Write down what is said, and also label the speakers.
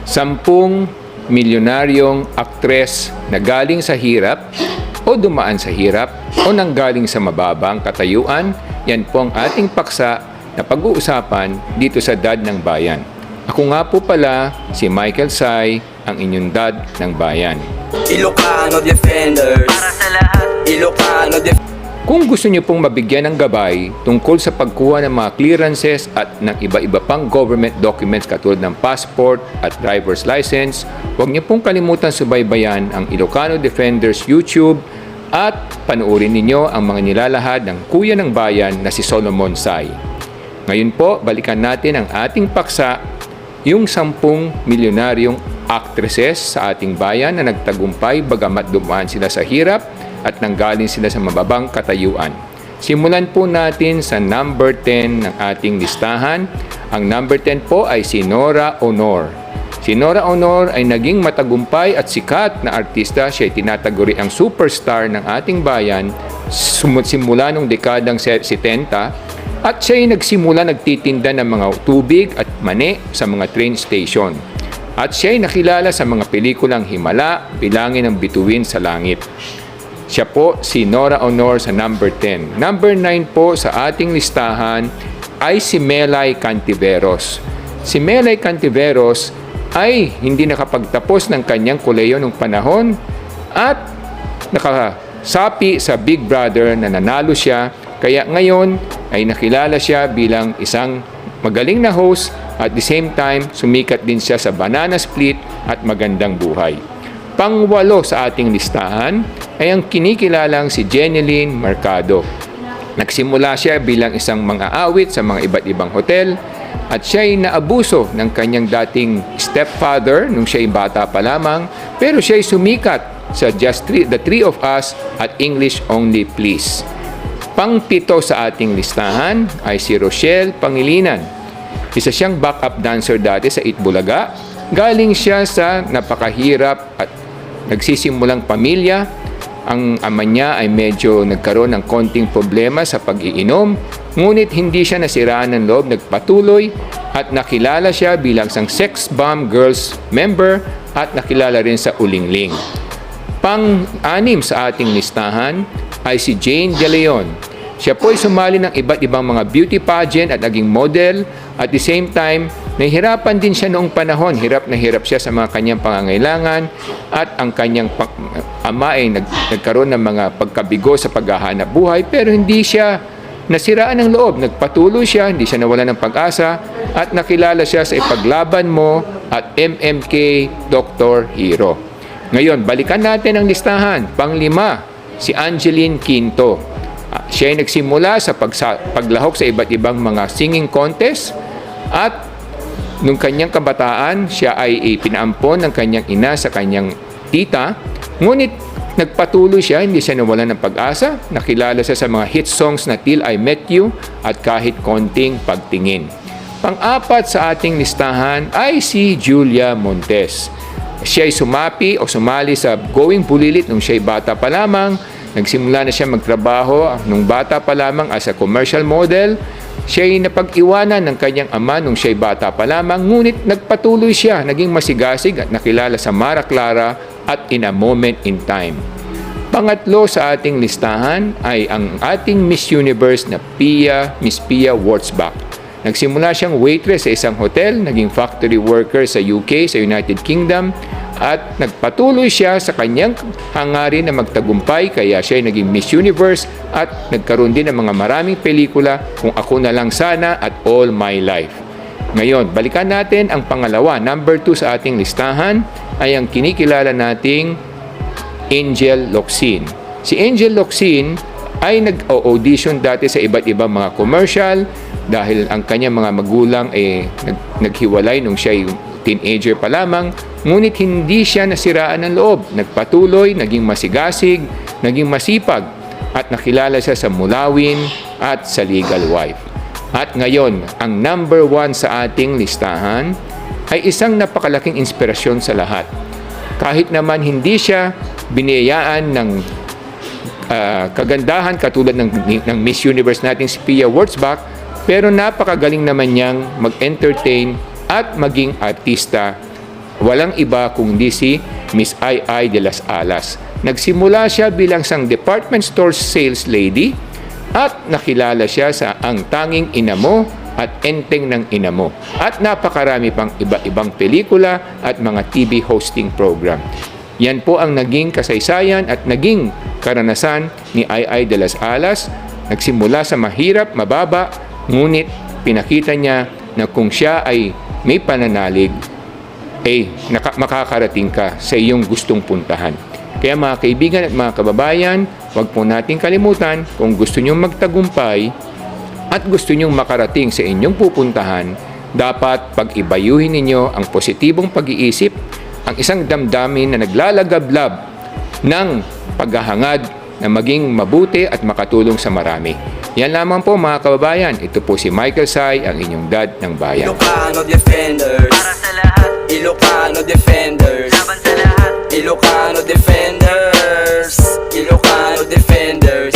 Speaker 1: 10 milyonaryong aktres na galing sa hirap o dumaan sa hirap o nanggaling sa mababang katayuan, yan po ang ating paksa na pag-uusapan dito sa Dad ng Bayan. Ako nga po pala si Michael Sai, ang inyong Dad ng Bayan.
Speaker 2: Ilocano Defenders para sa lahat. Ilocano Defenders.
Speaker 1: Kung gusto niyo pong mabigyan ng gabay tungkol sa pagkuha ng mga clearances at ng iba-iba pang government documents katulad ng passport at driver's license, huwag niyo pong kalimutan subaybayan ang Ilocano Defenders YouTube at panuorin ninyo ang mga nilalahad ng Kuya ng Bayan na si Solomon Sai. Ngayon po, balikan natin ang ating paksa, yung 10 milyonaryong actresses sa ating bayan na nagtagumpay bagamat dumaan sila sa hirap at nanggaling sila sa mababang katayuan. Simulan po natin sa number 10 ng ating listahan. Ang number 10 po ay si Nora Aunor. Si Nora Aunor ay naging matagumpay at sikat na artista. Siya ay tinataguri ang superstar ng ating bayan simula noong dekadang 70 at siya ay nagsimula nagtitinda ng mga tubig at mani sa mga train station. At siya ay nakilala sa mga pelikulang Himala, Bilangin ng Bituin sa Langit. Siya po si Nora Aunor sa number 10. Number 9 po sa ating listahan ay si Melay Cantiveros. Si Melay Cantiveros ay hindi nakapagtapos ng kanyang kolehiyo nung panahon at nakasapi sa Big Brother na nanalo siya. Kaya ngayon ay nakilala siya bilang isang magaling na host at the same time sumikat din siya sa Banana Split at Magandang Buhay. Pang-8 sa ating listahan ay ang kinikilalang si Jeneline Mercado. Nagsimula siya bilang isang mang-aawit sa mga iba't ibang hotel at siya ay naabuso ng kanyang dating stepfather nung siya ay bata pa lamang, pero siya ay sumikat sa The Three of Us at English Only Please. Pang-7 sa ating listahan ay si Rochelle Pangilinan. Isa siyang backup dancer dati sa Itbulaga. Galing siya sa napakahirap at nagsisimulang pamilya. Ang ama niya ay medyo nagkaroon ng konting problema sa pag-iinom, ngunit hindi siya nasiraan ng loob, nagpatuloy at nakilala siya bilang isang Sex Bomb Girls member at nakilala rin sa Ulingling. Pang-6 sa ating listahan ay si Jane De Leon. Siya po ay sumali ng iba't ibang mga beauty pageant at naging model. At the same time, nahihirapan din siya noong panahon. Hirap na hirap siya sa mga kanyang pangangailangan at ang kanyang ama ay nagkaroon ng mga pagkabigo sa paghahanap buhay, pero hindi siya nasiraan ng loob. Nagpatuloy siya, hindi siya nawala ng pag-asa at nakilala siya sa Ipaglaban Mo at MMK Dr. Hero. Ngayon, balikan natin ang listahan. Pang-5, si Angeline Quinto. Siya ay nagsimula sa paglahok sa iba't ibang mga singing contest at nung kanyang kabataan, siya ay pinaampon ng kanyang ina sa kanyang tita. Ngunit nagpatuloy siya, hindi siya nawalan ng pag-asa. Nakilala siya sa mga hit songs na Till I Met You at Kahit Konting Pagtingin. Pang-4 sa ating listahan ay si Julia Montes. Siya ay sumali sa Going Bulilit nung siya ay bata pa lamang. Nagsimula na siya magtrabaho nung bata pa lamang as a commercial model. Siya ay napag-iwanan ng kanyang ama nung siya ay bata pa lamang, ngunit nagpatuloy siya, naging masigasig at nakilala sa Mara Clara at In a Moment in Time. Pang-8 sa ating listahan ay ang ating Miss Universe na Miss Pia Wurtzbach. Nagsimula siyang waitress sa isang hotel, naging factory worker sa UK, sa United Kingdom, at nagpatuloy siya sa kanyang hangarin na magtagumpay, kaya siya ay naging Miss Universe at nagkaroon din ng mga maraming pelikula, Kung Ako Na Lang Sana at All My Life. Ngayon, balikan natin ang pangalawa. Number 2 sa ating listahan ay ang kinikilala nating Angel Locsin. Si Angel Locsin ay nag-audition dati sa iba't ibang mga commercial dahil ang kanyang mga magulang ay naghiwalay nung siya ay teenager pa lamang, ngunit hindi siya nasiraan ng loob. Nagpatuloy, naging masigasig, naging masipag at nakilala siya sa Mulawin at sa Legal Wife. At ngayon, ang number 1 sa ating listahan ay isang napakalaking inspirasyon sa lahat. Kahit naman hindi siya biniyayaan ng kagandahan katulad ng Miss Universe nating si Pia Wurtzbach, pero napakagaling naman niyang mag-entertain at maging artista walang iba kundi si Miss Ai de las Alas. Nagsimula siya bilang isang department store sales lady at nakilala siya sa Ang Tanging Ina Mo at Enteng ng Ina Mo at napakarami pang iba-ibang pelikula at mga TV hosting program. Yan po ang naging kasaysayan at naging karanasan ni Ai de las Alas. Nagsimula sa mahirap, mababa, ngunit pinakita niya na kung siya ay may pananalig, makakarating ka sa iyong gustong puntahan. Kaya mga kaibigan at mga kababayan, huwag po nating kalimutan kung gusto nyong magtagumpay at gusto nyong makarating sa inyong pupuntahan, dapat pag-ibayuhin ninyo ang positibong pag-iisip, ang isang damdamin na naglalagablab ng paghahangad na maging mabuti at makatulong sa marami. Yan lamang po mga kababayan. Ito po si Michael Sai, ang inyong dad ng bayan.
Speaker 2: Ilocano Defenders.
Speaker 3: Para sa lahat,
Speaker 2: Ilocano Defenders.
Speaker 3: laban sa lahat.
Speaker 2: Ilocano Defenders. Ilocano Defenders.